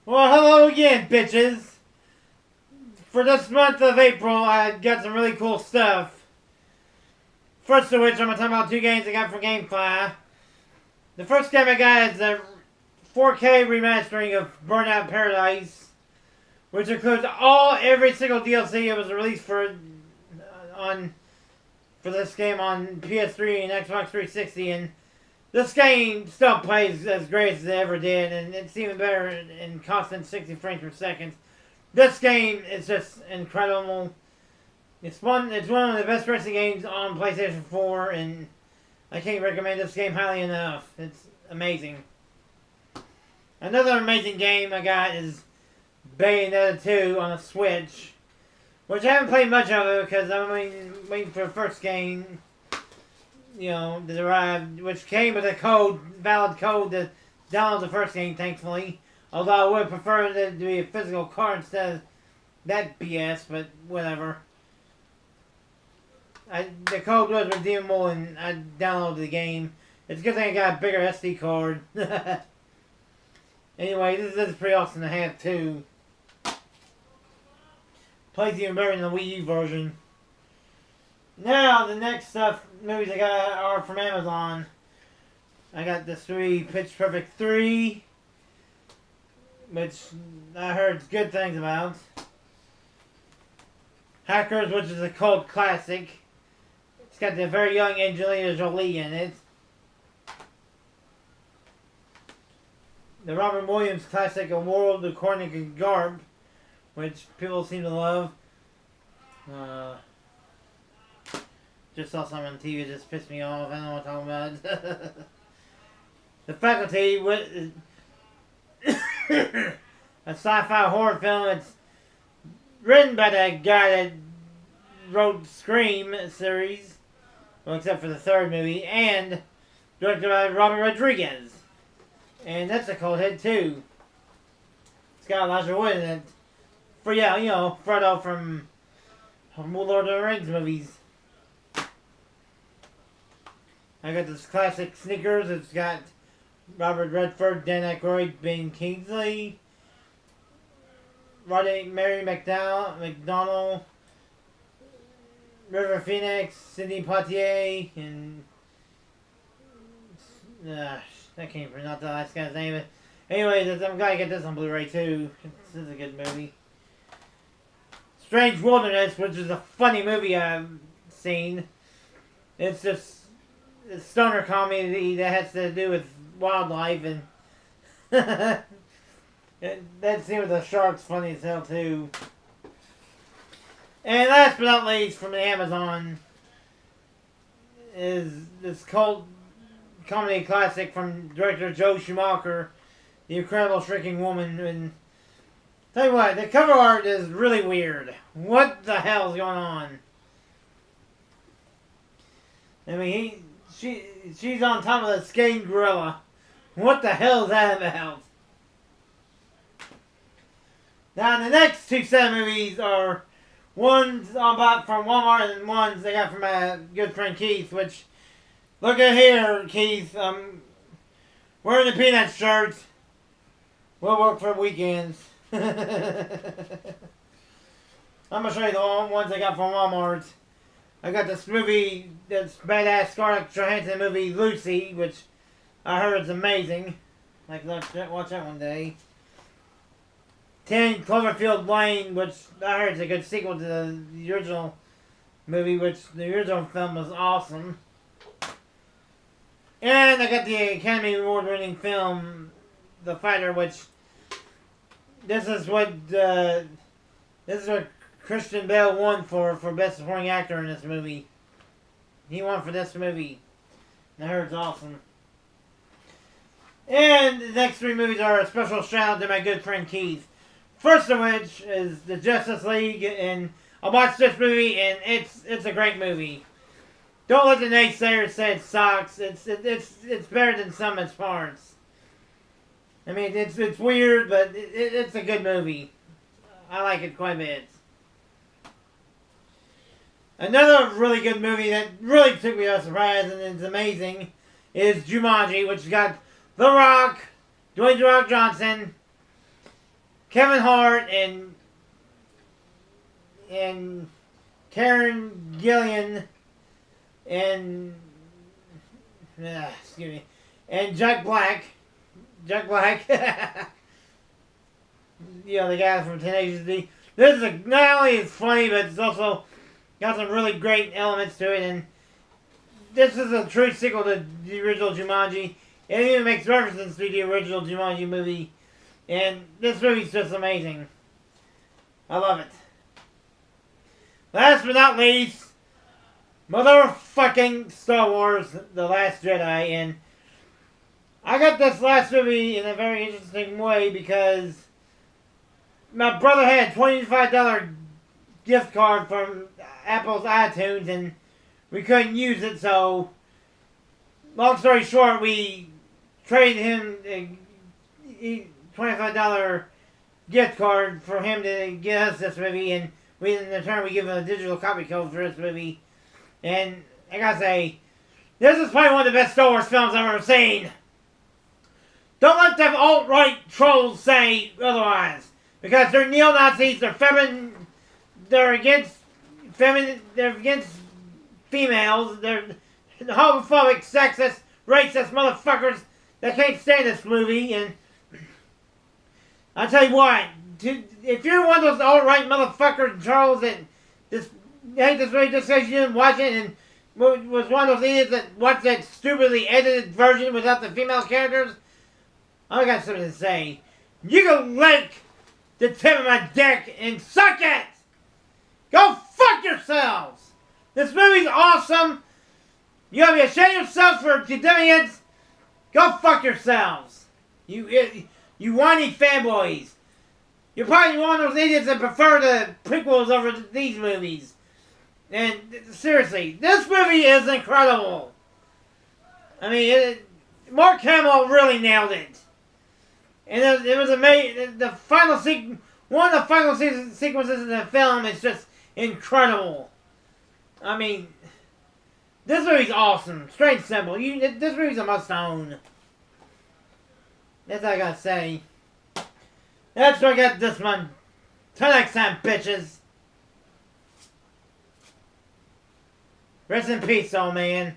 Well, hello again, bitches. For this month of April, I got some really cool stuff. First of which, I'm going to talk about two games I got from GameFly. The first game I got is a 4K remastering of Burnout Paradise, which includes every single DLC it was released for this game on PS3 and Xbox 360, and this game still plays as great as it ever did, and it's even better in constant 60 frames per second. This game is just incredible. It's one of the best racing games on PlayStation 4, and I can't recommend this game highly enough. It's amazing. Another amazing game I got is Bayonetta 2 on the Switch, which I haven't played much of it because I'm waiting for the first game, to arrive, which came with a valid code to download the first game, thankfully. Although I would prefer it to be a physical card instead of that BS, but whatever. The code was redeemable and I downloaded the game. It's a good thing I got a bigger SD card. Anyway, this is pretty awesome to have too. Plays even better than the Wii U version. Now, the next movies I got are from Amazon. I got the Pitch Perfect 3, which I heard good things about. Hackers, which is a cult classic. It's got the very young Angelina Jolie in it. The Robin Williams classic, A World According to Garp, which people seem to love. Just saw something on TV that just pissed me off. I don't know what I'm talking about. The Faculty, a sci-fi horror film. It's written by the guy that wrote Scream series, well, except for the third movie, and directed by Robert Rodriguez. And that's a cold hit too. It's got Elijah Wood in it. Frodo from Lord of the Rings movies. I got this classic Snickers. It's got Robert Redford, Dan Aykroyd, Ben Kingsley, Mary McDonald, River Phoenix, Sidney Poitier, and I can't pronounce the last guy's name. Anyways, I'm glad I get this on Blu-ray too. This is a good movie. Strange Wilderness, which is a funny movie I've seen. It's just a stoner comedy that has to do with wildlife, and that scene with the shark's funny as hell too. And last but not least, from the Amazon, is this cult comedy classic from director Joe Schumacher, The Incredible Shrinking Woman. And tell you what, the cover art is really weird. What the hell is going on? I mean, she's on top of the skating gorilla. What the hell is that about? Now, the next two set of movies are ones I bought from Walmart and ones I got from my good friend Keith, which, look at here, Keith. Wearing the Peanuts shirt. We'll work for weekends. I'm going to show you the ones I got from Walmart. I got this movie, this badass Scarlett Johansson movie, Lucy, which I heard is amazing. Like, watch that one day. 10 Cloverfield Lane, which I heard is a good sequel to the original movie, which the original film was awesome. And I got the Academy Award-winning film, The Fighter, which this is what Christian Bale won for Best Supporting Actor in this movie. He won for this movie. I heard it's awesome. And the next three movies are a special shout out to my good friend Keith. First of which is the Justice League, and I watched this movie and it's a great movie. Don't let the naysayers say it sucks. It's better than some of its parts. I mean, it's weird, but it's a good movie. I like it quite a bit. Another really good movie that really took me by surprise and is amazing is Jumanji, which got The Rock, Dwayne "The Rock" Johnson, Kevin Hart and Karen Gillian and excuse me, and Jack Black. You know, the guy from Tenacious D. This is not only is funny, but it's also got some really great elements to it. And this is a true sequel to the original Jumanji. It even makes references to the original Jumanji movie. And this movie's just amazing. I love it. Last but not least, motherfucking Star Wars: The Last Jedi. And I got this last movie in a very interesting way because my brother had a $25 gift card from Apple's iTunes and we couldn't use it, so long story short, we traded him a $25 gift card for him to get us this movie, and we in return we give him a digital copy code for this movie. And I gotta say, this is probably one of the best Star Wars films I've ever seen. Don't let them alt-right trolls say otherwise. Because they're neo-Nazis, they're against females, they're homophobic, sexist, racist motherfuckers that can't stand this movie. And I'll tell you what, if you're one of those alt-right motherfuckers, trolls, that just hate this movie just because you didn't watch it and was one of those idiots that watched that stupidly edited version without the female characters, I got something to say. You can lick the tip of my dick and suck it! Go fuck yourselves! This movie's awesome! You gotta be ashamed of yourselves for condemning it! Go fuck yourselves! You whiny fanboys! You're probably one of those idiots that prefer the prequels over these movies. And seriously, this movie is incredible! I mean, Mark Hamill really nailed it. And it was amazing. The final one of the final sequences in the film is just incredible. I mean, this movie's awesome. Straight and simple. This movie's a must-own. That's all I gotta say. That's what I got this one. Till next time, bitches. Rest in peace, old man.